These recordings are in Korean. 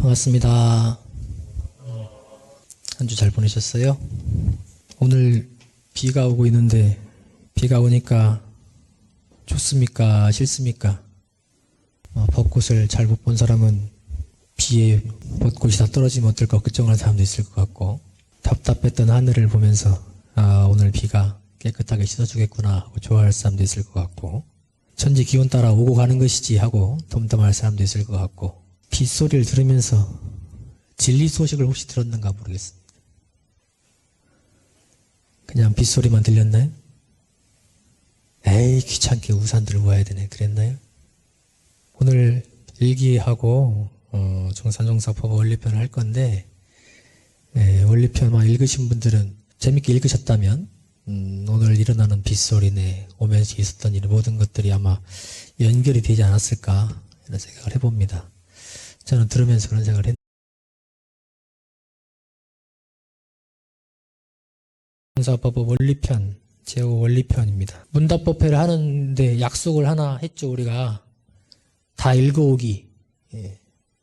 반갑습니다. 한 주 잘 보내셨어요? 오늘 비가 오고 있는데 비가 오니까 좋습니까? 싫습니까? 벚꽃을 잘 못 본 사람은 비에 벚꽃이 다 떨어지면 어떨까 걱정하는 사람도 있을 것 같고, 답답했던 하늘을 보면서 오늘 비가 깨끗하게 씻어주겠구나 하고 좋아할 사람도 있을 것 같고, 천지 기온 따라 오고 가는 것이지 하고 덤덤할 사람도 있을 것 같고, 빗소리를 들으면서 진리 소식을 혹시 들었는가 모르겠습니다. 그냥 빗소리만 들렸나요? 에이 귀찮게 우산 들고 와야 되네 그랬나요? 오늘 일기하고 정산정사법 원리편을 할 건데, 원리편만 읽으신 분들은 재밌게 읽으셨다면 오늘 일어나는 빗소리네, 오면서 있었던 일, 모든 것들이 아마 연결이 되지 않았을까 이런 생각을 해봅니다. 저는 들으면서 그런 생각을 했는데, 정사법 원리편 제5원리편입니다. 문답법회를 하는데 약속을 하나 했죠. 우리가 다 읽어오기,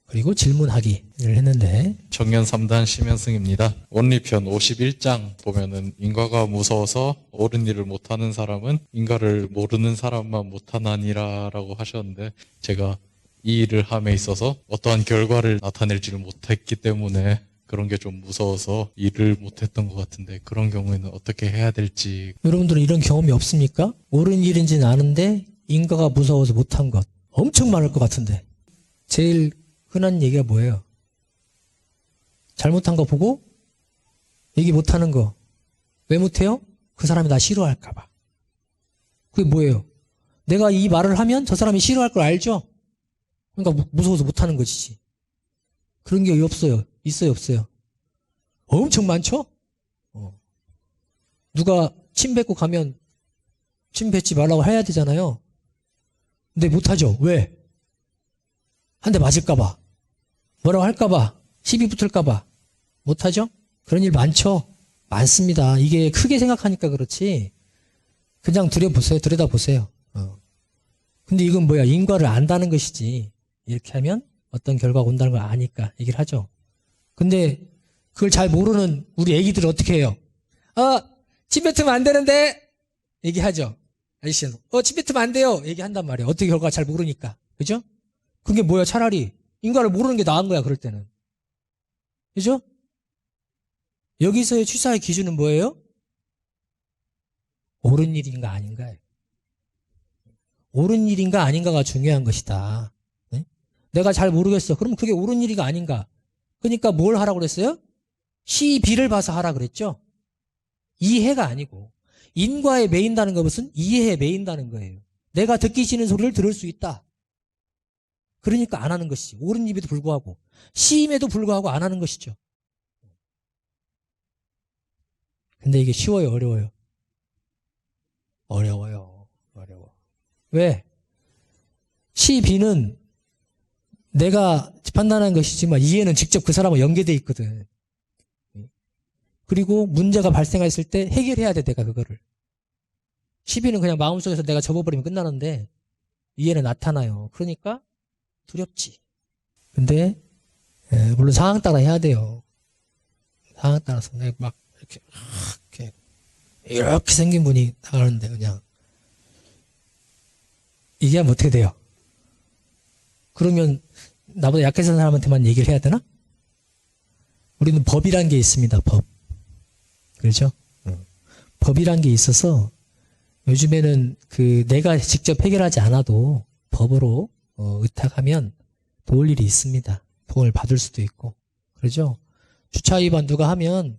그리고 질문하기를 했는데, 정년 3단 심현승입니다. 원리편 51장 보면은 인과가 무서워서 옳은 일을 못하는 사람은 인과를 모르는 사람만 못하나니라 라고 하셨는데, 제가 이 일을 함에 있어서 어떠한 결과를 나타낼지를 못했기 때문에 그런 게 좀 무서워서 일을 못했던 것 같은데, 그런 경우에는 어떻게 해야 될지. 여러분들은 이런 경험이 없습니까? 옳은 일인지는 아는데 인과가 무서워서 못한 것 엄청 많을 것 같은데, 제일 흔한 얘기가 뭐예요? 잘못한 거 보고 얘기 못하는 거. 왜 못해요? 그 사람이 나 싫어할까 봐. 그게 뭐예요? 내가 이 말을 하면 저 사람이 싫어할 걸 알죠? 그러니까 무서워서 못하는 것이지. 그런 게 없어요? 있어요 없어요? 엄청 많죠? 누가 침 뱉고 가면 침 뱉지 말라고 해야 되잖아요. 근데 못하죠. 왜? 한 대 맞을까봐, 뭐라고 할까봐, 시비 붙을까봐 못하죠? 그런 일 많죠? 많습니다. 이게 크게 생각하니까 그렇지 그냥 들여다보세요. 근데 이건 뭐야? 인과를 안다는 것이지. 이렇게 하면 어떤 결과가 온다는 걸 아니까 얘기를 하죠. 근데 그걸 잘 모르는 우리 애기들은 어떻게 해요? 침 뱉으면 안 되는데 얘기하죠. 아저씨는 침 뱉으면 안 돼요 얘기한단 말이에요. 어떻게 결과가 잘 모르니까. 그죠? 그게 뭐야? 차라리 인과를 모르는 게 나은 거야 그럴 때는. 그죠? 여기서의 취사의 기준은 뭐예요? 옳은 일인가 아닌가요? 옳은 일인가 아닌가가 중요한 것이다. 네? 내가 잘 모르겠어. 그럼 그게 옳은 일인가 아닌가? 그러니까 뭘 하라고 그랬어요? 시비를 봐서 하라 그랬죠? 이해가 아니고, 인과에 매인다는 것은 이해에 매인다는 거예요. 내가 듣기 싫은 소리를 들을 수 있다. 그러니까 안 하는 것이지. 옳은 일에도 불구하고 시임에도 불구하고 안 하는 것이죠. 근데 이게 쉬워요 어려워요? 어려워요. 왜? 시비는 내가 판단한 것이지만 이해는 직접 그 사람과 연계되어 있거든. 그리고 문제가 발생했을 때 해결해야 돼 내가 그거를. 시비는 그냥 마음속에서 내가 접어버리면 끝나는데 이해는 나타나요. 그러니까 두렵지. 근데 물론 상황 따라 해야 돼요. 상황 따라서 막 이렇게 생긴 분이 나가는데 그냥 이게 하면 어떻게 돼요? 그러면 나보다 약해진 사람한테만 얘기를 해야 되나? 우리는 법이란 게 있습니다. 법. 그렇죠? 법이란 게 있어서 요즘에는 내가 직접 해결하지 않아도 법으로 의탁하면 도울 일이 있습니다. 도움을 받을 수도 있고. 그렇죠? 주차 위반 누가 하면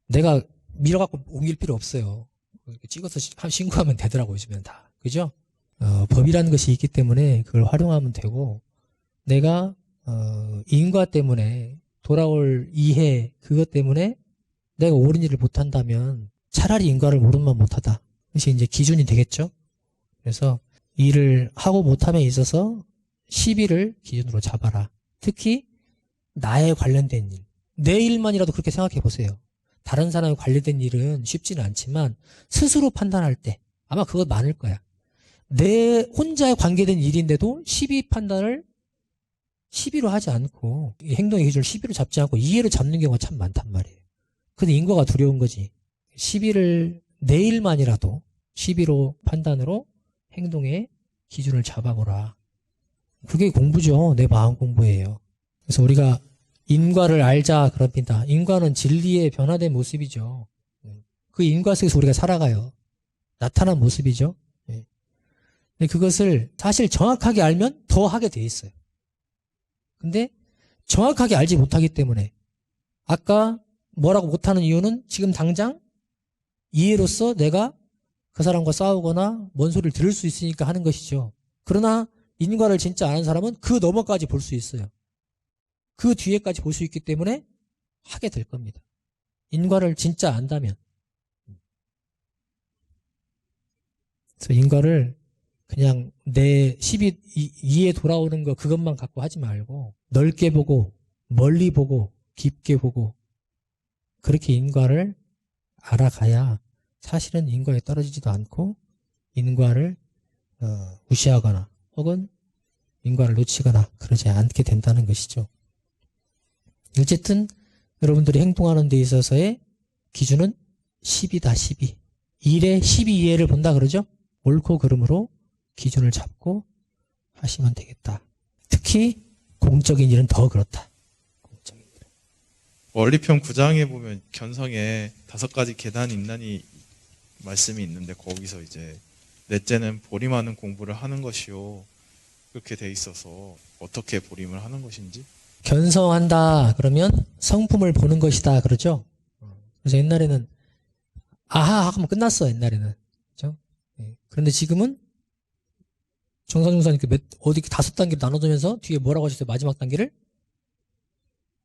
내가 밀어갖고 옮길 필요 없어요. 찍어서 신고하면 되더라고요, 요즘에는 다. 그죠? 법이라는 것이 있기 때문에 그걸 활용하면 되고, 내가 인과 때문에 돌아올 이해, 그것 때문에 내가 옳은 일을 못한다면 차라리 인과를 모르면 못하다. 그것이 이제 기준이 되겠죠? 그래서 일을 하고 못함에 있어서 시비를 기준으로 잡아라. 특히 나에 관련된 일, 내 일만이라도 그렇게 생각해 보세요. 다른 사람에 관련된 일은 쉽지는 않지만 스스로 판단할 때 아마 그거 많을 거야. 내 혼자에 관계된 일인데도 시비 판단을 시비로 하지 않고 이 행동의 기준을 시비로 잡지 않고 이해로 잡는 경우가 참 많단 말이에요. 근데 인과가 두려운 거지. 시비를 내일만이라도 시비로 판단으로 행동의 기준을 잡아보라. 그게 공부죠. 내 마음 공부예요. 그래서 우리가 인과를 알자 그럽니다. 인과는 진리의 변화된 모습이죠. 그 인과 속에서 우리가 살아가요. 나타난 모습이죠. 근데 그것을 사실 정확하게 알면 더 하게 돼 있어요. 근데 정확하게 알지 못하기 때문에 아까 뭐라고 못하는 이유는 지금 당장 이해로서 내가 그 사람과 싸우거나 뭔 소리를 들을 수 있으니까 하는 것이죠. 그러나 인과를 진짜 아는 사람은 그 너머까지 볼 수 있어요. 그 뒤에까지 볼 수 있기 때문에 하게 될 겁니다. 인과를 진짜 안다면. 그래서 인과를 그냥 내 이에 돌아오는 거 그것만 갖고 하지 말고 넓게 보고 멀리 보고 깊게 보고 그렇게 인과를 알아가야 사실은 인과에 떨어지지도 않고 인과를 무시하거나 혹은 인과를 놓치거나 그러지 않게 된다는 것이죠. 어쨌든 여러분들이 행동하는 데 있어서의 기준은 10이다. 12. 1에 12이해를 본다 그러죠. 옳고 그름으로 기준을 잡고 하시면 되겠다. 특히 공적인 일은 더 그렇다. 공적인 일은. 원리편 9장에 보면 견성에 5가지 계단 인난이 말씀이 있는데 거기서 이제 넷째는 보림하는 공부를 하는 것이요. 그렇게 돼 있어서 어떻게 보림을 하는 것인지. 견성한다 그러면 성품을 보는 것이다 그러죠. 그래서 옛날에는 아하 하면 끝났어. 옛날에는. 그렇죠? 그런데 지금은 정산중사님께 어디 5단계로 나눠주면서 뒤에 뭐라고 하셨어요? 마지막 단계를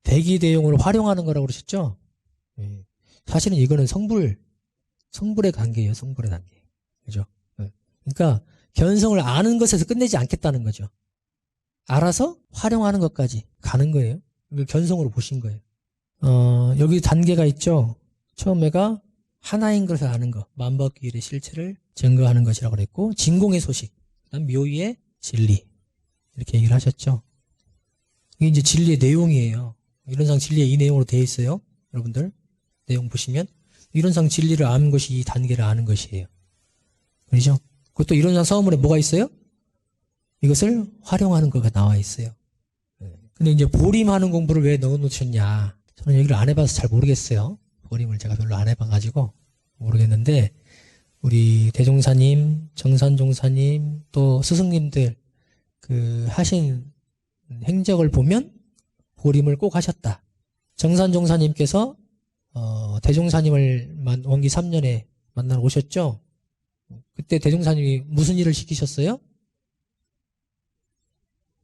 대기대용으로 활용하는 거라고 그러셨죠? 사실은 이거는 성불의 단계예요. 성불의 단계. 그죠? 그러니까 견성을 아는 것에서 끝내지 않겠다는 거죠. 알아서 활용하는 것까지 가는 거예요. 이걸 견성으로 보신 거예요. 여기 단계가 있죠. 처음에가 하나인 것을 아는 것, 만법기일의 실체를 증거하는 것이라고 그랬고, 진공의 소식, 그다음 묘의의 진리 이렇게 얘기를 하셨죠. 이게 이제 진리의 내용이에요. 이론상 진리의 이 내용으로 되어 있어요. 여러분들 내용 보시면 이론상 진리를 아는 것이 이 단계를 아는 것이에요. 그렇죠? 그것도 이론상 서문에 뭐가 있어요? 이것을 활용하는 거가 나와 있어요. 근데 이제 보림하는 공부를 왜 넣어놓으셨냐? 저는 얘기를 안 해봐서 잘 모르겠어요. 보림을 제가 별로 안 해봐가지고 모르겠는데 우리 대종사님, 정산종사님 또 스승님들 그 하신 행적을 보면 보림을 꼭 하셨다. 정산종사님께서 대종사님을 원기 3년에 만나러 오셨죠? 그때 대종사님이 무슨 일을 시키셨어요?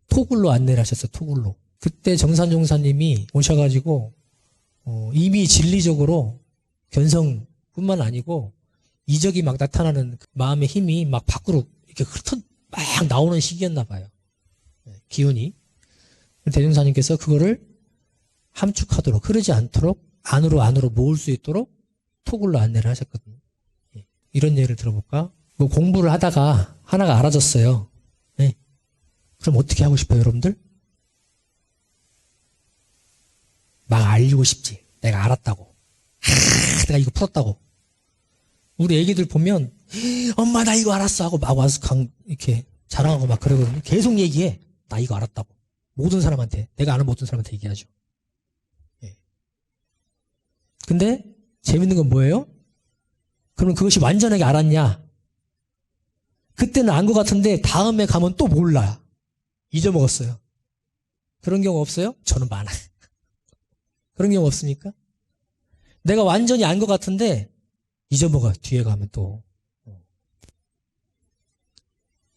토굴로 안내를 하셨어요. 토굴로. 그때 정산종사님이 오셔가지고 이미 진리적으로 견성뿐만 아니고 이적이 막 나타나는 마음의 힘이 막 밖으로 이렇게 막 나오는 시기였나 봐요. 기운이. 대종사님께서 그거를 함축하도록 흐르지 않도록 안으로 모을 수 있도록 토굴로 안내를 하셨거든요. 이런 예를 들어볼까? 뭐 공부를 하다가 하나가 알아졌어요. 네. 그럼 어떻게 하고 싶어요, 여러분들? 막 알리고 싶지. 내가 알았다고. 내가 이거 풀었다고. 우리 애기들 보면 엄마 나 이거 알았어 하고 막 와서 이렇게 자랑하고 막 그러거든요. 계속 얘기해. 나 이거 알았다고. 모든 사람한테. 내가 아는 모든 사람한테 얘기하죠. 예. 근데 재밌는 건 뭐예요? 그럼 그것이 완전하게 알았냐? 그때는 안 것 같은데 다음에 가면 또 몰라. 잊어먹었어요. 그런 경우 없어요? 저는 많아요. 그런 경우 없습니까? 내가 완전히 안 것 같은데 잊어먹어요. 뒤에 가면 또.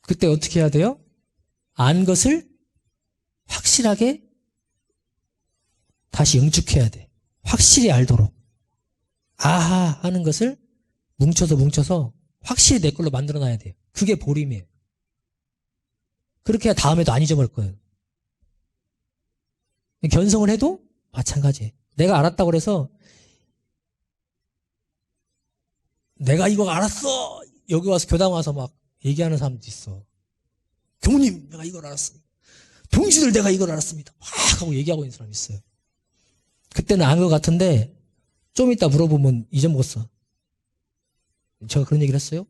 그때 어떻게 해야 돼요? 안 것을 확실하게 다시 응축해야 돼. 확실히 알도록. 아하 하는 것을 뭉쳐서 확실히 내 걸로 만들어놔야 돼요. 그게 보림이에요. 그렇게 해야 다음에도 안 잊어버릴 거예요. 견성을 해도 마찬가지예요. 내가 알았다고 그래서 내가 이거 알았어! 여기 와서 교당 와서 막 얘기하는 사람도 있어. 교무님, 내가 이걸 알았어. 동지들 내가 이걸 알았습니다. 막 하고 얘기하고 있는 사람이 있어요. 그때는 안 것 같은데 좀 이따 물어보면 잊어먹었어. 제가 그런 얘기를 했어요?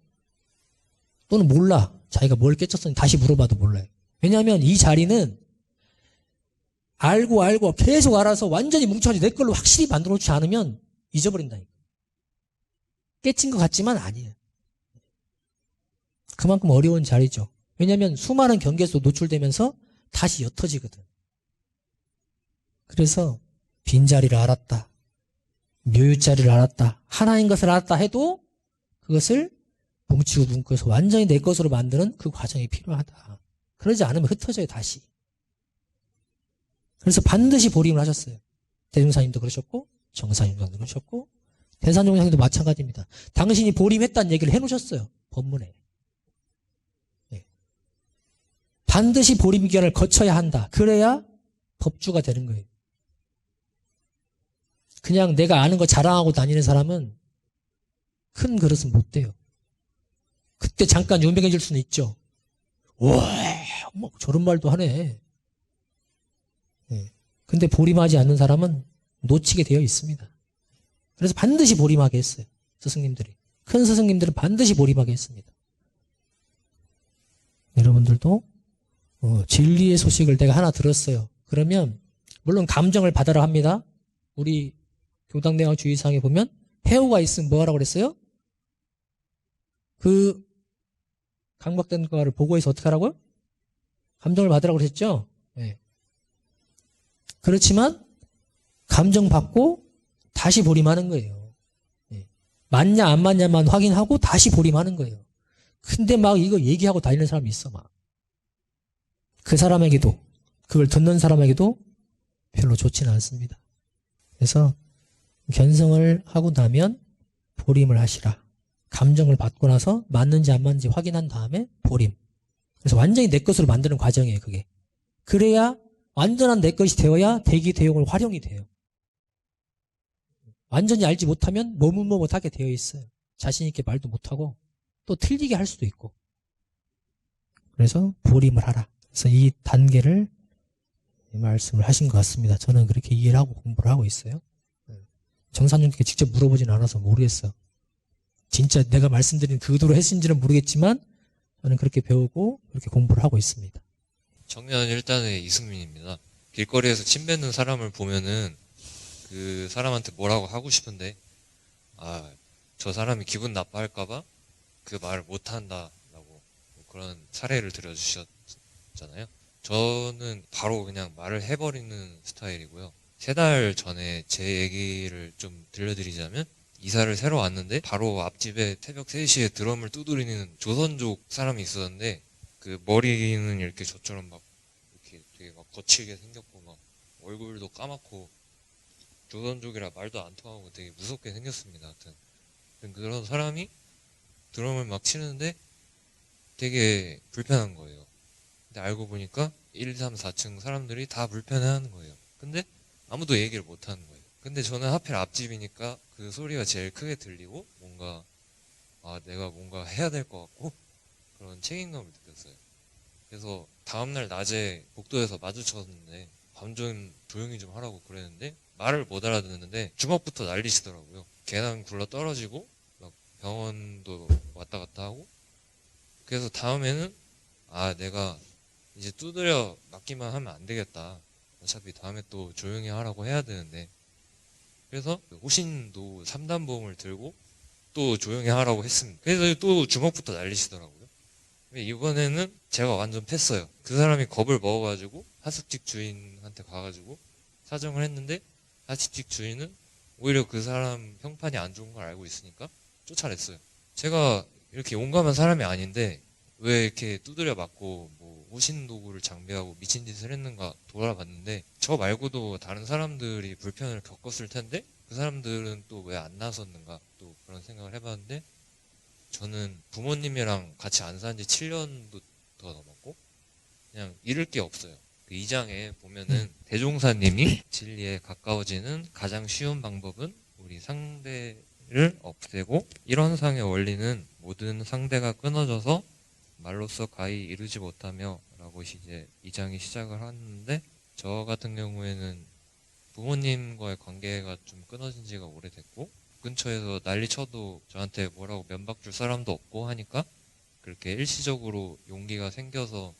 또는 몰라. 자기가 뭘 깨쳤었는지 다시 물어봐도 몰라요. 왜냐하면 이 자리는 알고 계속 알아서 완전히 뭉쳐가지고 내 걸로 확실히 만들어놓지 않으면 잊어버린다니까. 깨친 것 같지만 아니에요. 그만큼 어려운 자리죠. 왜냐하면 수많은 경계에서 노출되면서 다시 옅어지거든. 그래서 빈자리를 알았다. 묘유자리를 알았다. 하나인 것을 알았다 해도 그것을 뭉치고 묶어서 완전히 내 것으로 만드는 그 과정이 필요하다. 그러지 않으면 흩어져요, 다시. 그래서 반드시 보림을 하셨어요. 대중사님도 그러셨고, 정사님도 그러셨고, 대산종사님도 마찬가지입니다. 당신이 보림했다는 얘기를 해놓으셨어요, 법문에. 네. 반드시 보림 기간을 거쳐야 한다. 그래야 법주가 되는 거예요. 그냥 내가 아는 거 자랑하고 다니는 사람은 큰 그릇은 못 돼요. 그때 잠깐 유명해질 수는 있죠. 와, 뭐 저런 말도 하네. 네. 근데 보림하지 않는 사람은 놓치게 되어 있습니다. 그래서 반드시 보림하게 했어요. 스승님들이. 큰 스승님들은 반드시 보림하게 했습니다. 여러분들도 진리의 소식을 내가 하나 들었어요. 그러면 물론 감정을 받아라 합니다. 우리 교당내용 주의사항에 보면 해오가 있으면 뭐 하라고 그랬어요? 그 강박된 거를 보고해서 어떻게 하라고요? 감정을 받으라고 그랬죠? 네. 그렇지만 감정 받고 다시 보림하는 거예요. 네. 맞냐 안 맞냐만 확인하고 다시 보림하는 거예요. 근데 막 이거 얘기하고 다니는 사람이 있어 막. 그 사람에게도 그걸 듣는 사람에게도 별로 좋지는 않습니다. 그래서 견성을 하고 나면 보림을 하시라. 감정을 받고 나서 맞는지 안 맞는지 확인한 다음에 보림. 그래서 완전히 내 것으로 만드는 과정이에요, 그게. 그래야 완전한 내 것이 되어야 대기 대용을 활용이 돼요. 완전히 알지 못하면 머뭇머뭇하게 되어 있어요. 자신 있게 말도 못하고 또 틀리게 할 수도 있고. 그래서 보림을 하라. 그래서 이 단계를 말씀을 하신 것 같습니다. 저는 그렇게 이해를 하고 공부를 하고 있어요. 정사님께 직접 물어보진 않아서 모르겠어요. 진짜 내가 말씀드린 그 의도로 했는지는 모르겠지만 저는 그렇게 배우고 그렇게 공부를 하고 있습니다. 청년 일단의 이승민입니다. 길거리에서 침 뱉는 사람을 보면은 그 사람한테 뭐라고 하고 싶은데 저 사람이 기분 나빠할까봐 그 말을 못한다라고 그런 사례를 들어주셨잖아요. 저는 바로 그냥 말을 해버리는 스타일이고요. 3달 전에 제 얘기를 좀 들려드리자면 이사를 새로 왔는데 바로 앞집에 새벽 3시에 드럼을 두드리는 조선족 사람이 있었는데 그 머리는 이렇게 저처럼 막 이렇게 되게 막 거칠게 생겼고 막 얼굴도 까맣고 조선족이라 말도 안 통하고 되게 무섭게 생겼습니다. 하여튼 그런 사람이 드럼을 막 치는데 되게 불편한 거예요. 근데 알고 보니까 1, 3, 4층 사람들이 다 불편해하는 거예요. 근데 아무도 얘기를 못 하는 거예요. 근데 저는 하필 앞집이니까 그 소리가 제일 크게 들리고 뭔가 내가 뭔가 해야 될 것 같고 그런 책임감을 느꼈어요. 그래서 다음날 낮에 복도에서 마주쳤는데 밤 좀 조용히 좀 하라고 그랬는데 말을 못 알아듣는데 주먹부터 날리시더라고요. 계단 굴러 떨어지고 막 병원도 왔다 갔다 하고. 그래서 다음에는 내가 이제 두드려 맞기만 하면 안 되겠다. 어차피 다음에 또 조용히 하라고 해야 되는데. 그래서 호신도 3단봉을 들고 또 조용히 하라고 했습니다. 그래서 또 주먹부터 날리시더라고요. 이번에는 제가 완전 패어요. 그 사람이 겁을 먹어가지고 하숙집 주인한테 가가지고 사정을 했는데 하숙집 주인은 오히려 그 사람 평판이 안 좋은 걸 알고 있으니까 쫓아냈어요. 제가 이렇게 용감한 사람이 아닌데 왜 이렇게 두드려 맞고 뭐 호신 도구를 장비하고 미친 짓을 했는가 돌아봤는데 저 말고도 다른 사람들이 불편을 겪었을 텐데 그 사람들은 또 왜 안 나섰는가 또 그런 생각을 해봤는데 저는 부모님이랑 같이 안 산 지 7년도 더 넘었고 그냥 잃을 게 없어요. 그 2장에 보면은 대종사님이 진리에 가까워지는 가장 쉬운 방법은 우리 상대를 없애고 일원상의 원리는 모든 상대가 끊어져서 말로써 가히 이루지 못하며 라고 라고 이제 2장이 시작을 하는데, 저 같은 경우에는 부모님과의 관계가 좀 끊어진 지가 오래됐고, 근처에서 난리 쳐도 저한테 뭐라고 면박 줄 사람도 없고 하니까 그렇게 일시적으로 용기가 생겨서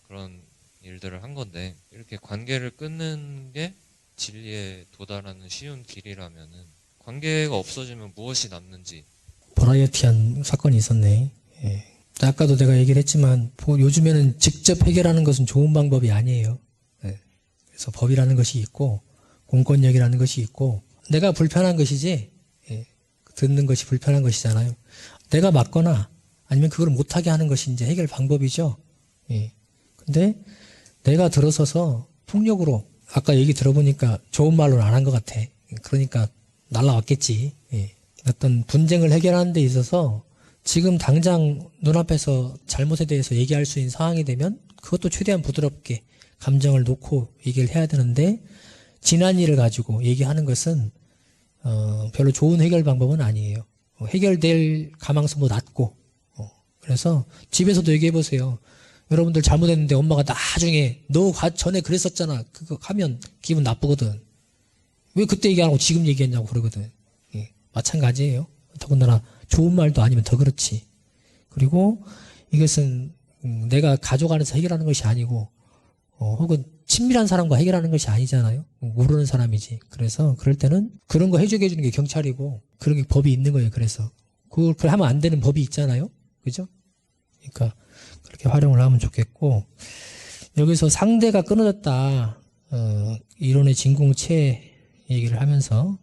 그런 일들을 한 건데, 이렇게 관계를 끊는 게 진리에 도달하는 쉬운 길이라면은 관계가 없어지면 무엇이 남는지. 버라이어티한 사건이 있었네. 예. 아까도 내가 얘기를 했지만 요즘에는 직접 해결하는 것은 좋은 방법이 아니에요. 예. 그래서 법이라는 것이 있고 공권력이라는 것이 있고 내가 불편한 것이지, 예. 듣는 것이 불편한 것이잖아요. 내가 맞거나 아니면 그걸 못하게 하는 것이 이제 해결 방법이죠. 예. 근데 내가 들어서서 폭력으로, 아까 얘기 들어보니까 좋은 말로는 안 한 것 같아. 그러니까 날라왔겠지. 예. 어떤 분쟁을 해결하는 데 있어서 지금 당장 눈앞에서 잘못에 대해서 얘기할 수 있는 상황이 되면 그것도 최대한 부드럽게 감정을 놓고 얘기를 해야 되는데, 지난 일을 가지고 얘기하는 것은 별로 좋은 해결 방법은 아니에요. 해결될 가망성도 낮고. 그래서 집에서도 얘기해 보세요. 여러분들 잘못했는데 엄마가 나중에 너 전에 그랬었잖아, 그거 하면 기분 나쁘거든. 왜 그때 얘기 안 하고 지금 얘기했냐고 그러거든. 예, 마찬가지예요. 더군다나 좋은 말도 아니면 더 그렇지. 그리고 이것은 내가 가족 안에서 해결하는 것이 아니고 혹은 친밀한 사람과 해결하는 것이 아니잖아요. 모르는 사람이지. 그래서 그럴 때는 그런 거 해주게 해주는 게 경찰이고, 그런 게 법이 있는 거예요. 그래서 그걸 하면 안 되는 법이 있잖아요. 그죠? 그러니까 그렇게 활용을 하면 좋겠고, 여기서 상대가 끊어졌다, 이론의 진공체 얘기를 하면서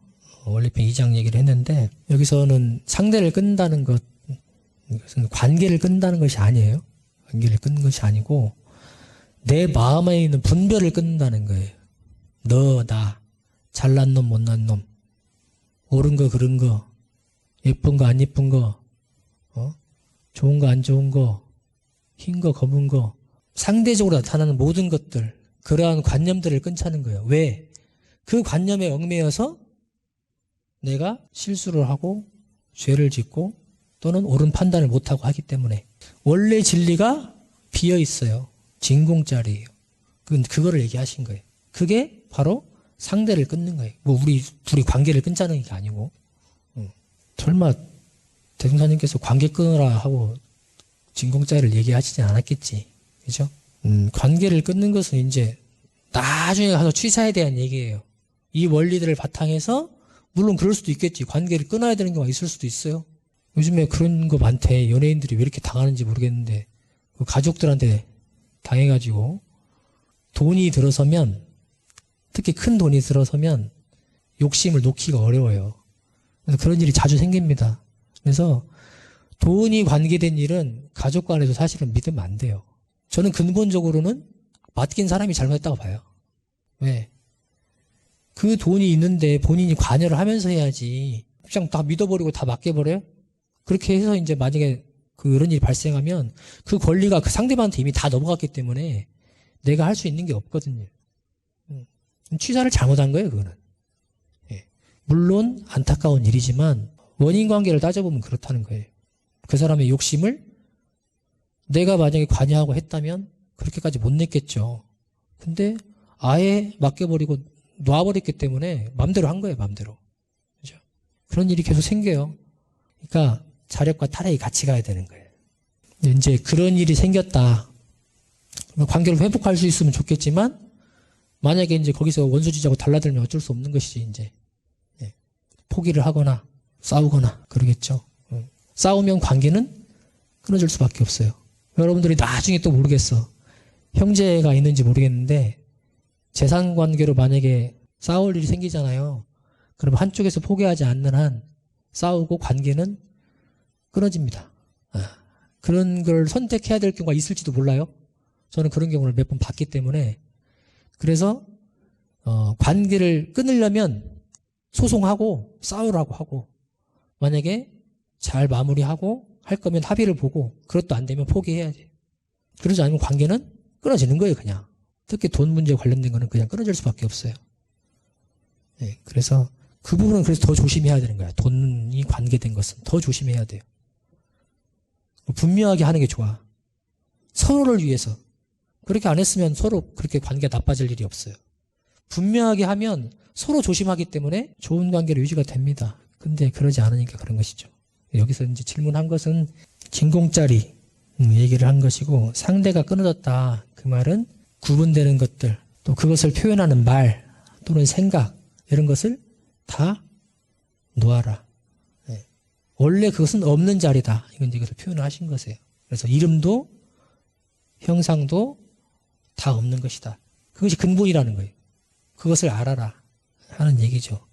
원리편 2장 얘기를 했는데, 여기서는 상대를 끊는다는 것은 관계를 끊는다는 것이 아니에요. 관계를 끊는 것이 아니고 내 마음에 있는 분별을 끊는다는 거예요. 너, 나, 잘난 놈, 못난 놈, 옳은 거, 그른 거, 예쁜 거, 안 예쁜 거, 좋은 거, 안 좋은 거, 흰 거, 검은 거, 상대적으로 나타나는 모든 것들, 그러한 관념들을 끊자는 거예요. 왜? 그 관념에 얽매여서 내가 실수를 하고 죄를 짓고 또는 옳은 판단을 못하고 하기 때문에. 원래 진리가 비어 있어요. 진공짜리예요. 그거를 얘기하신 거예요. 그게 바로 상대를 끊는 거예요. 뭐 우리 둘이 관계를 끊자는 게 아니고. 설마 대종사님께서 관계 끊으라 하고 진공짜리를 얘기하시진 않았겠지. 그죠? 관계를 끊는 것은 이제 나중에 가서 취사에 대한 얘기예요. 이 원리들을 바탕해서, 물론 그럴 수도 있겠지. 관계를 끊어야 되는 경우가 있을 수도 있어요. 요즘에 그런 거 많대. 연예인들이 왜 이렇게 당하는지 모르겠는데, 그 가족들한테 당해가지고 돈이 들어서면, 특히 큰 돈이 들어서면 욕심을 놓기가 어려워요. 그래서 그런 일이 자주 생깁니다. 그래서 돈이 관계된 일은 가족 간에도 사실은 믿으면 안 돼요. 저는 근본적으로는 맡긴 사람이 잘못했다고 봐요. 왜? 그 돈이 있는데 본인이 관여를 하면서 해야지. 그냥 다 믿어버리고 다 맡겨버려요? 그렇게 해서 이제 만약에 그런 일이 발생하면 그 권리가 그 상대방한테 이미 다 넘어갔기 때문에 내가 할 수 있는 게 없거든요. 취사를 잘못한 거예요, 그거는. 예. 물론 안타까운 일이지만 원인 관계를 따져보면 그렇다는 거예요. 그 사람의 욕심을 내가 만약에 관여하고 했다면 그렇게까지 못 냈겠죠. 근데 아예 맡겨버리고 놔버렸기 때문에 맘대로 한 거예요, 맘대로. 그죠? 그런 일이 계속 생겨요. 그러니까 자력과 타락이 같이 가야 되는 거예요. 이제 그런 일이 생겼다. 관계를 회복할 수 있으면 좋겠지만, 만약에 이제 거기서 원수지자고 달라들면 어쩔 수 없는 것이지, 이제. 예. 포기를 하거나 싸우거나 그러겠죠. 싸우면 관계는 끊어질 수밖에 없어요. 여러분들이 나중에 또 모르겠어. 형제가 있는지 모르겠는데 재산 관계로 만약에 싸울 일이 생기잖아요. 그럼 한쪽에서 포기하지 않는 한 싸우고 관계는 끊어집니다. 그런 걸 선택해야 될 경우가 있을지도 몰라요. 저는 그런 경우를 몇 번 봤기 때문에. 그래서 관계를 끊으려면 소송하고 싸우라고 하고, 만약에 잘 마무리하고 할 거면 합의를 보고, 그것도 안 되면 포기해야 돼요. 그러지 않으면 관계는 끊어지는 거예요, 그냥. 특히 돈 문제에 관련된 거는 그냥 끊어질 수밖에 없어요. 네, 그래서 그 부분은 그래서 더 조심해야 되는 거야. 돈이 관계된 것은 더 조심해야 돼요. 분명하게 하는 게 좋아. 서로를 위해서. 그렇게 안 했으면 서로 그렇게 관계가 나빠질 일이 없어요. 분명하게 하면 서로 조심하기 때문에 좋은 관계로 유지가 됩니다. 근데 그러지 않으니까 그런 것이죠. 여기서 이제 질문한 것은 진공짜리 얘기를 한 것이고, 상대가 끊어졌다. 그 말은 구분되는 것들, 또 그것을 표현하는 말 또는 생각, 이런 것을 다 놓아라. 예. 원래 그것은 없는 자리다. 이건 이것을 표현을 하신 것이에요. 그래서 이름도 형상도 다 없는 것이다. 그것이 근본이라는 거예요. 그것을 알아라 하는 얘기죠.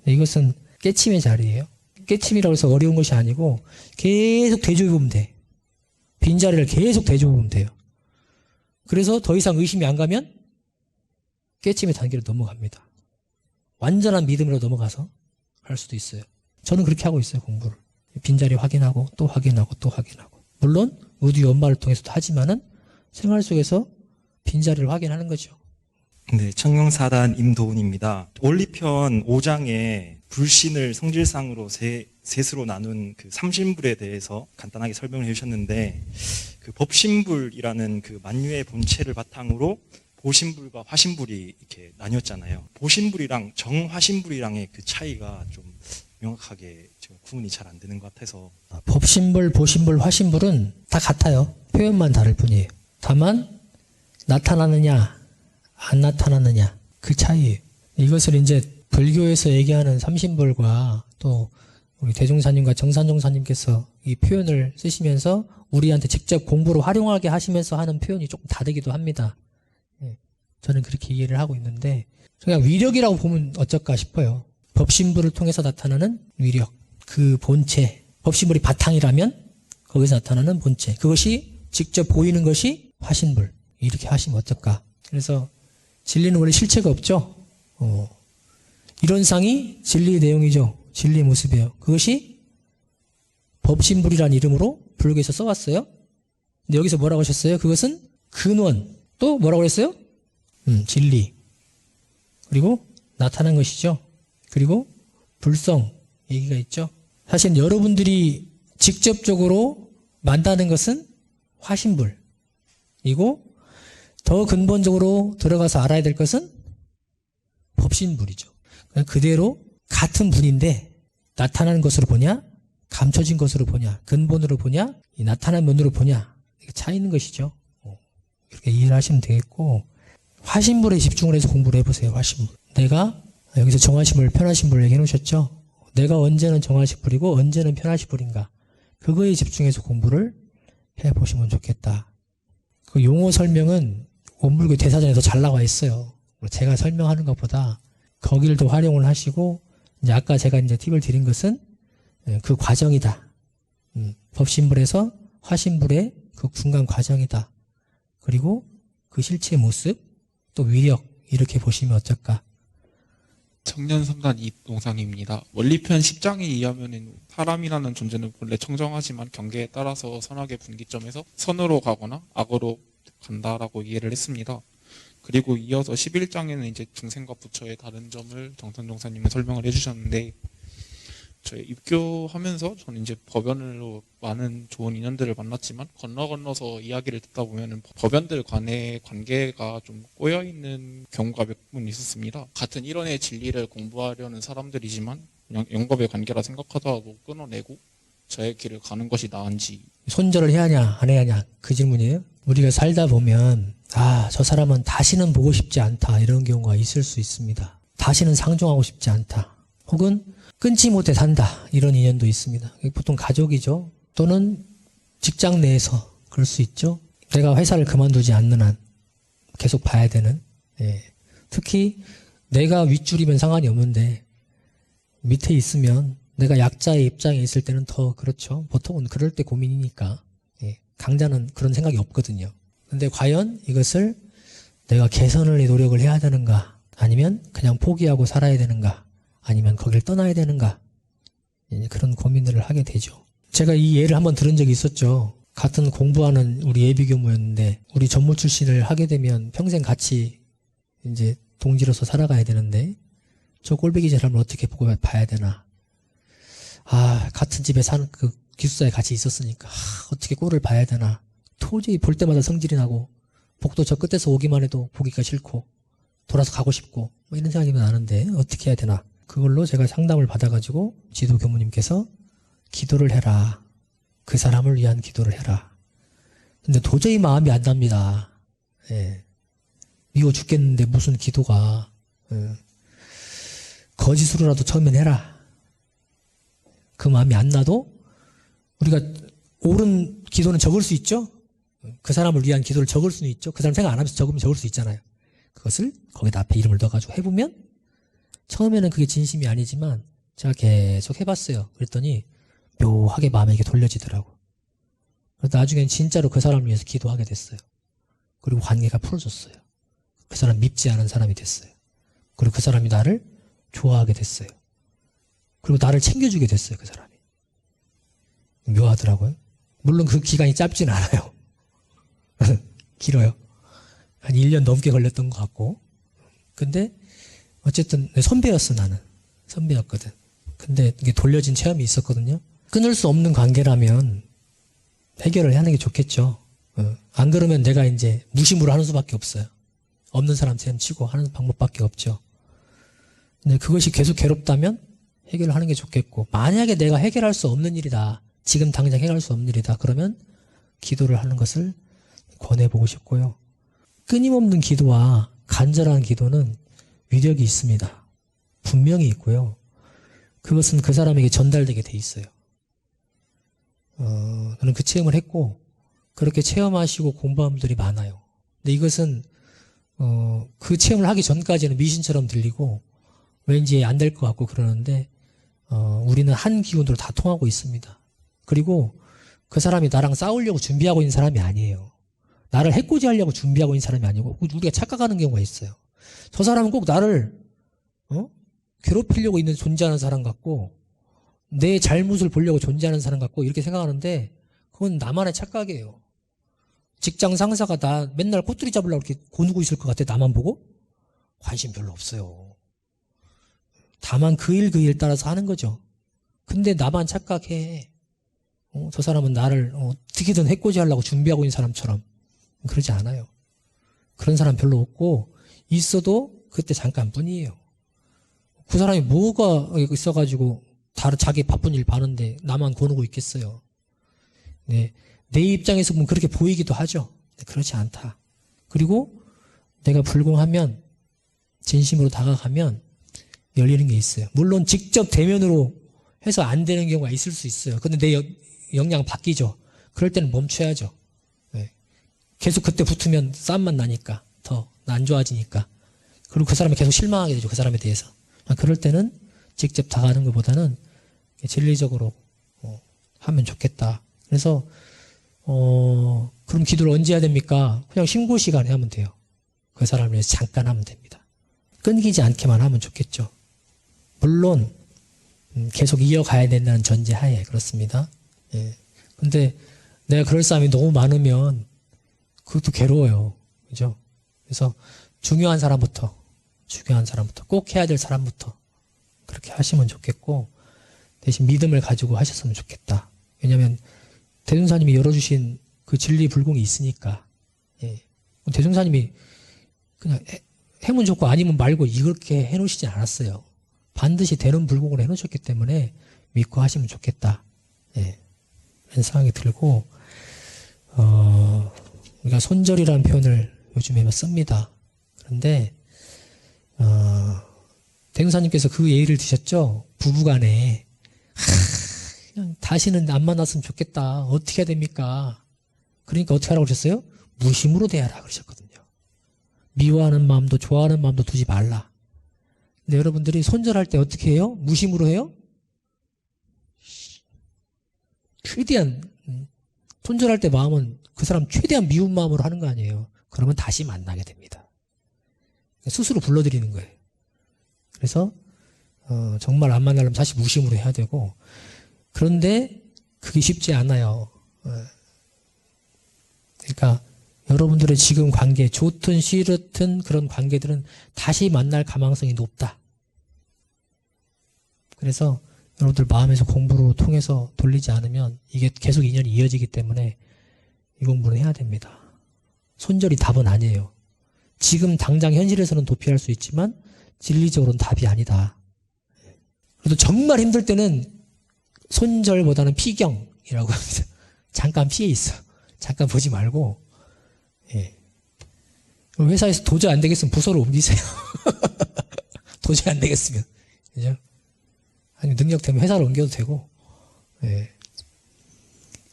이것은 깨침의 자리예요. 깨침이라고 해서 어려운 것이 아니고 계속 대조해보면 돼. 빈자리를 계속 대조해보면 돼요. 그래서 더 이상 의심이 안 가면 깨침의 단계로 넘어갑니다. 완전한 믿음으로 넘어가서 할 수도 있어요. 저는 그렇게 하고 있어요, 공부를. 빈자리 확인하고 또 확인하고 또 확인하고. 물론 우리 엄마를 통해서도 하지만은 생활 속에서 빈자리를 확인하는 거죠. 네, 청룡사단 임도훈입니다. 원리편 5장에 불신을 성질상으로 셋으로 나눈 그 삼신불에 대해서 간단하게 설명을 해주셨는데, 그 법신불이라는 그 만유의 본체를 바탕으로 보신불과 화신불이 이렇게 나뉘었잖아요. 보신불이랑 정화신불이랑의 그 차이가 좀 명확하게 지금 구분이 잘 안 되는 것 같아서. 법신불, 보신불, 화신불은 다 같아요. 표현만 다를 뿐이에요. 다만 나타나느냐 안 나타나느냐 그 차이예요. 이것을 이제 불교에서 얘기하는 삼신불과 또 우리 대종사님과 정산종사님께서 이 표현을 쓰시면서 우리한테 직접 공부로 활용하게 하시면서 하는 표현이 조금 다르기도 합니다. 저는 그렇게 이해를 하고 있는데, 그냥 위력이라고 보면 어쩔까 싶어요. 법신불을 통해서 나타나는 위력, 그 본체, 법신불이 바탕이라면 거기서 나타나는 본체, 그것이 직접 보이는 것이 화신불, 이렇게 하시면 어떨까. 그래서 진리는 원래 실체가 없죠. 이론상이 진리의 내용이죠. 진리의 모습이에요. 그것이 법신불이라는 이름으로 불교에서 써왔어요. 근데 여기서 뭐라고 하셨어요? 그것은 근원, 또 뭐라고 했어요? 진리, 그리고 나타난 것이죠. 그리고 불성 얘기가 있죠. 사실 여러분들이 직접적으로 만나는 것은 화신불이고, 더 근본적으로 들어가서 알아야 될 것은 법신불이죠. 그대로 같은 분인데 나타나는 것으로 보냐, 감춰진 것으로 보냐, 근본으로 보냐, 이 나타난 면으로 보냐, 이게 차이 있는 것이죠. 이렇게 이해를 하시면 되겠고, 화신불에 집중을 해서 공부를 해보세요. 화신불. 내가 여기서 정화신불, 편화신불 얘기해 놓으셨죠. 내가 언제는 정화신불이고 언제는 편화신불인가, 그거에 집중해서 공부를 해보시면 좋겠다. 그 용어 설명은 원불교 대사전에서 잘 나와 있어요. 제가 설명하는 것보다 거기를 더 활용을 하시고, 이제 아까 제가 이제 팁을 드린 것은 그 과정이다. 법신불에서 화신불의 그 중간 과정이다. 그리고 그 실체의 모습, 또 위력, 이렇게 보시면 어떨까. 청년성단 이동상입니다. 원리편 10장에 의하면 사람이라는 존재는 본래 청정하지만 경계에 따라서 선악의 분기점에서 선으로 가거나 악으로 간다라고 이해를 했습니다. 그리고 이어서 11장에는 이제 중생과 부처의 다른 점을 정선종사님은 설명을 해주셨는데, 저희 입교하면서 저는 이제 법연으로 많은 좋은 인연들을 만났지만 건너서 이야기를 듣다 보면은 법연들 간의 관계가 좀 꼬여있는 경우가 몇 번 있었습니다. 같은 일원의 진리를 공부하려는 사람들이지만 그냥 영법의 관계라 생각하다가도 끊어내고 저의 길을 가는 것이 나은지. 손절을 해야 하냐 안 해야 하냐, 그 질문이에요. 우리가 살다 보면 저 사람은 다시는 보고 싶지 않다, 이런 경우가 있을 수 있습니다. 다시는 상종하고 싶지 않다, 혹은 끊지 못해 산다, 이런 인연도 있습니다. 보통 가족이죠. 또는 직장 내에서 그럴 수 있죠. 내가 회사를 그만두지 않는 한 계속 봐야 되는. 특히 내가 윗줄이면 상관이 없는데 밑에 있으면, 내가 약자의 입장에 있을 때는 더 그렇죠. 보통은 그럴 때 고민이니까. 강자는 그런 생각이 없거든요. 근데 과연 이것을 내가 개선을 노력을 해야 되는가, 아니면 그냥 포기하고 살아야 되는가, 아니면 거길 떠나야 되는가, 그런 고민들을 하게 되죠. 제가 이 예를 한번 들은 적이 있었죠. 같은 공부하는 우리 예비교무였는데, 우리 전무 출신을 하게 되면 평생 같이 이제 동지로서 살아가야 되는데, 저 꼴배기 사람을 어떻게 보고 봐야 되나. 같은 집에 사는 그 기숙사에 같이 있었으니까 어떻게 꼴을 봐야 되나. 도저히 볼 때마다 성질이 나고 복도 저 끝에서 오기만 해도 보기가 싫고 돌아서 가고 싶고 뭐 이런 생각이 나는데 어떻게 해야 되나. 그걸로 제가 상담을 받아가지고 지도 교무님께서 기도를 해라. 그 사람을 위한 기도를 해라. 근데 도저히 마음이 안 납니다. 예. 미워 죽겠는데 무슨 기도가. 거짓으로라도 처음엔 해라. 그 마음이 안 나도 우리가 옳은 기도는 적을 수 있죠. 그 사람을 위한 기도를 적을 수는 있죠. 그 사람 생각 안 하면서 적으면 적을 수 있잖아요. 그것을 거기다 앞에 이름을 넣어가지고 해보면 처음에는 그게 진심이 아니지만 제가 계속 해봤어요. 그랬더니 묘하게 마음에 이게 돌려지더라고. 그래서 나중엔 진짜로 그 사람을 위해서 기도하게 됐어요. 그리고 관계가 풀어졌어요. 그 사람 밉지 않은 사람이 됐어요. 그리고 그 사람이 나를 좋아하게 됐어요. 그리고 나를 챙겨주게 됐어요. 그 사람이. 묘하더라고요. 물론 그 기간이 짧진 않아요. 길어요. 한 1년 넘게 걸렸던 것 같고. 근데 어쨌든 선배였어. 나는 선배였거든. 근데 이게 돌려진 체험이 있었거든요. 끊을 수 없는 관계라면 해결을 하는 게 좋겠죠. 안 그러면 내가 이제 무심으로 하는 수밖에 없어요. 없는 사람처럼 치고 하는 방법밖에 없죠. 근데 그것이 계속 괴롭다면 해결을 하는 게 좋겠고, 만약에 내가 해결할 수 없는 일이다, 지금 당장 해결할 수 없는 일이다, 그러면 기도를 하는 것을 권해보고 싶고요. 끊임없는 기도와 간절한 기도는 위력이 있습니다. 분명히 있고요. 그것은 그 사람에게 전달되게 돼 있어요. 저는 그 체험을 했고 그렇게 체험하시고 공부한 분들이 많아요. 근데 이것은 그 체험을 하기 전까지는 미신처럼 들리고 왠지 안 될 것 같고 그러는데 우리는 한 기운으로 다 통하고 있습니다. 그리고 그 사람이 나랑 싸우려고 준비하고 있는 사람이 아니에요. 나를 해코지하려고 준비하고 있는 사람이 아니고 우리가 착각하는 경우가 있어요. 저 사람은 꼭 나를 괴롭히려고 있는 존재하는 사람 같고 내 잘못을 보려고 존재하는 사람 같고 이렇게 생각하는데 그건 나만의 착각이에요. 직장 상사가 나 맨날 꼬투리 잡으려고 이렇게 고누고 있을 것 같아. 나만 보고? 관심 별로 없어요. 다만 그 일 따라서 하는 거죠. 근데 나만 착각해. 저 사람은 나를 어떻게든 해코지하려고 준비하고 있는 사람처럼. 그러지 않아요. 그런 사람 별로 없고 있어도 그때 잠깐뿐이에요. 그 사람이 뭐가 있어가지고 다른 자기 바쁜 일 바는데 나만 고누고 있겠어요. 네, 내 입장에서 보면 그렇게 보이기도 하죠. 그렇지 않다. 그리고 내가 불공하면 진심으로 다가가면 열리는 게 있어요. 물론 직접 대면으로 해서 안 되는 경우가 있을 수 있어요. 근데 내 역량 바뀌죠. 그럴 때는 멈춰야죠. 네. 계속 그때 붙으면 싸움만 나니까 더 안 좋아지니까. 그리고 그 사람이 계속 실망하게 되죠. 그 사람에 대해서. 그럴 때는 직접 다가가는 것보다는 진리적으로 하면 좋겠다. 그래서 그럼 기도를 언제 해야 됩니까? 그냥 신고 시간에 하면 돼요. 그 사람을 위해서 잠깐 하면 됩니다. 끊기지 않게만 하면 좋겠죠. 물론 계속 이어가야 된다는 전제하에 그렇습니다. 예. 근데 내가 그럴 사람이 너무 많으면 그것도 괴로워요. 그죠? 그래서 중요한 사람부터 꼭 해야 될 사람부터 그렇게 하시면 좋겠고 대신 믿음을 가지고 하셨으면 좋겠다. 왜냐하면 대종사님이 열어주신 그 진리 불공이 있으니까. 예. 대종사님이 그냥 해면 좋고 아니면 말고 이렇게 해놓으시진 않았어요. 반드시 되는 불공을 해놓으셨기 때문에 믿고 하시면 좋겠다. 예. 그런 생각이 들고 우리가 손절이라는 표현을 요즘에 씁니다. 그런데 대종사님께서 그 예의를 드셨죠. 부부간에 그냥 다시는 안 만났으면 좋겠다. 어떻게 해야 됩니까? 그러니까 어떻게 하라고 그러셨어요? 무심으로 대하라 그러셨거든요. 미워하는 마음도 좋아하는 마음도 두지 말라. 근데 여러분들이 손절할 때 어떻게 해요? 무심으로 해요? 최대한 손절할 때 마음은 그 사람 최대한 미운 마음으로 하는 거 아니에요. 그러면 다시 만나게 됩니다. 스스로 불러들이는 거예요. 그래서 정말 안 만나려면 다시 무심으로 해야 되고 그런데 그게 쉽지 않아요. 그러니까 여러분들의 지금 관계, 좋든 싫든 그런 관계들은 다시 만날 가망성이 높다. 그래서 여러분들 마음에서 공부로 통해서 돌리지 않으면 이게 계속 인연이 이어지기 때문에 이 공부는 해야 됩니다. 손절이 답은 아니에요. 지금 당장 현실에서는 도피할 수 있지만 진리적으로는 답이 아니다. 그래도 정말 힘들 때는 손절보다는 피경이라고 합니다. 잠깐 피해 있어. 잠깐 보지 말고. 예. 회사에서 도저히 안 되겠으면 부서로 옮기세요. 도저히 안 되겠으면. 그죠? 아니, 능력 되면 회사로 옮겨도 되고. 예.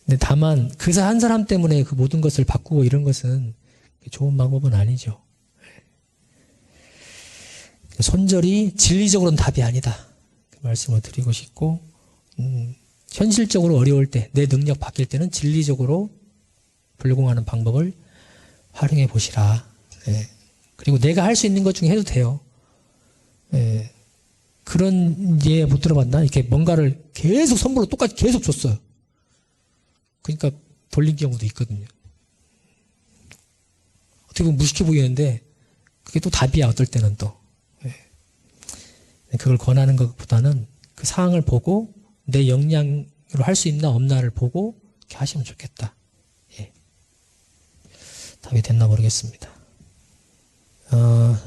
근데 다만, 그 한 사람 때문에 그 모든 것을 바꾸고 이런 것은 좋은 방법은 아니죠. 손절이 진리적으로는 답이 아니다. 그 말씀을 드리고 싶고, 현실적으로 어려울 때, 내 능력 바뀔 때는 진리적으로 불공하는 방법을 활용해 보시라. 예. 그리고 내가 할 수 있는 것 중에 해도 돼요. 예. 그런 예 못 들어봤나? 이렇게 뭔가를 계속 선물로 똑같이 계속 줬어요. 그러니까 돌린 경우도 있거든요. 어떻게 보면 무식해 보이는데 그게 또 답이야, 어떨 때는 또. 예. 그걸 권하는 것보다는 그 상황을 보고 내 역량으로 할 수 있나 없나를 보고 이렇게 하시면 좋겠다. 예. 답이 됐나 모르겠습니다.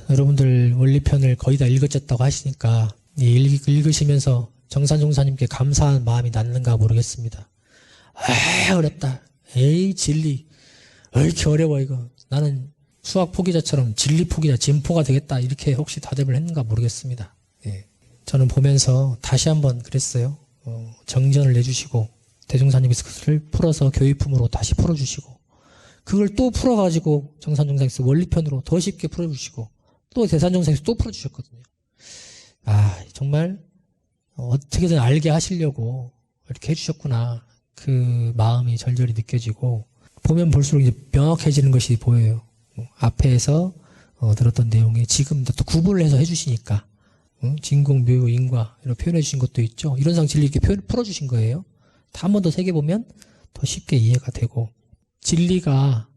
여러분들 원리편을 거의 다 읽으셨다고 하시니까 읽으시면서 정산종사님께 감사한 마음이 났는가 모르겠습니다. 어렵다. 에이, 진리. 왜 이렇게 어려워, 이거. 나는 수학 포기자처럼 진리 포기자, 진포가 되겠다. 이렇게 혹시 다짐을 했는가 모르겠습니다. 예. 저는 보면서 다시 한번 그랬어요. 정전을 내주시고, 대종사님께서 그것을 풀어서 교육품으로 다시 풀어주시고, 그걸 또 풀어가지고 정산종사님께서 원리편으로 더 쉽게 풀어주시고, 또 대산종사님께서 또 풀어주셨거든요. 정말 어떻게든 알게 하시려고 이렇게 해주셨구나. 그 마음이 절절히 느껴지고, 보면 볼수록 이제 명확해지는 것이 보여요. 앞에서 들었던 내용에 지금 또 구분을 해서 해주시니까, 진공, 묘, 인과 이렇게 표현해 주신 것도 있죠. 이론상 진리 이렇게 풀어주신 거예요. 한 번 더 새겨보면 더 쉽게 이해가 되고, 진리가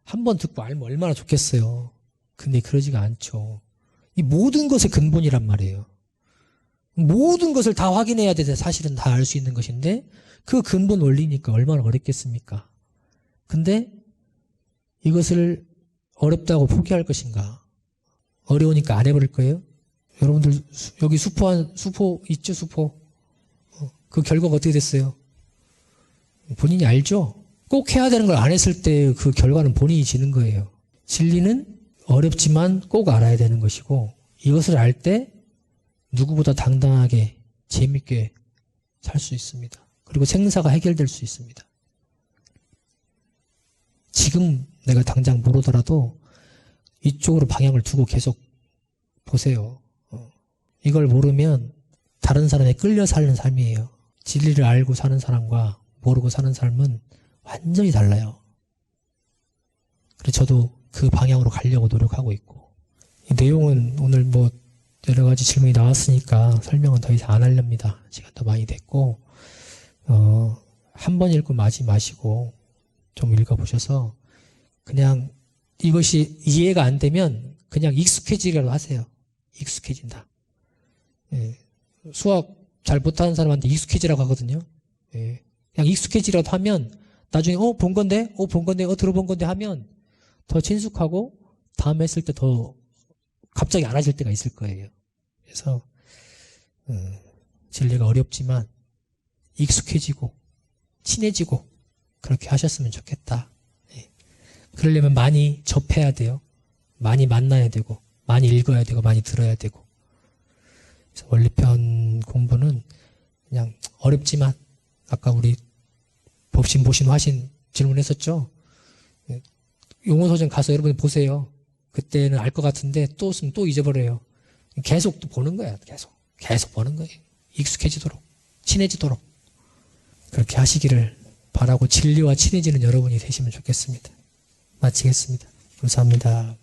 한 번 듣고 알면 얼마나 좋겠어요. 근데 그러지가 않죠. 이 모든 것의 근본이란 말이에요. 모든 것을 다 확인해야 돼. 사실은 다 알 수 있는 것인데 그 근본 원리니까 얼마나 어렵겠습니까? 근데 이것을 어렵다고 포기할 것인가? 어려우니까 안 해버릴 거예요? 여러분들 여기 수포 있죠? 수포. 그 결과가 어떻게 됐어요? 본인이 알죠? 꼭 해야 되는 걸 안 했을 때 그 결과는 본인이 지는 거예요. 진리는 어렵지만 꼭 알아야 되는 것이고, 이것을 알 때 누구보다 당당하게 재밌게 살 수 있습니다. 그리고 생사가 해결될 수 있습니다. 지금 내가 당장 모르더라도 이쪽으로 방향을 두고 계속 보세요. 이걸 모르면 다른 사람에 끌려 사는 삶이에요. 진리를 알고 사는 사람과 모르고 사는 삶은 완전히 달라요. 그래서 저도 그 방향으로 가려고 노력하고 있고, 이 내용은 오늘 뭐 여러 가지 질문이 나왔으니까 설명은 더 이상 안 하렵니다. 시간도 많이 됐고, 한 번 읽고 마지 마시고 좀 읽어보셔서 그냥 이것이 이해가 안 되면 그냥 익숙해지기라도 하세요. 익숙해진다. 예. 수학 잘 못하는 사람한테 익숙해지라고 하거든요. 예. 그냥 익숙해지라도 하면 나중에 본 건데, 들어본 건데 하면 더 친숙하고 다음에 했을 때 더 갑자기 안 하실 때가 있을 거예요. 그래서 진리가 어렵지만 익숙해지고 친해지고 그렇게 하셨으면 좋겠다. 예. 그러려면 많이 접해야 돼요. 많이 만나야 되고, 많이 읽어야 되고, 많이 들어야 되고. 그래서 원리편 공부는 그냥 어렵지만, 아까 우리 법신, 보신, 화신 질문했었죠? 용어소전 가서 여러분이 보세요. 그때는 알 것 같은데 또 쓰면 또 잊어버려요. 계속 또 보는 거야. 계속 보는 거예요. 익숙해지도록, 친해지도록. 그렇게 하시기를 바라고 진리와 친해지는 여러분이 되시면 좋겠습니다. 마치겠습니다. 감사합니다.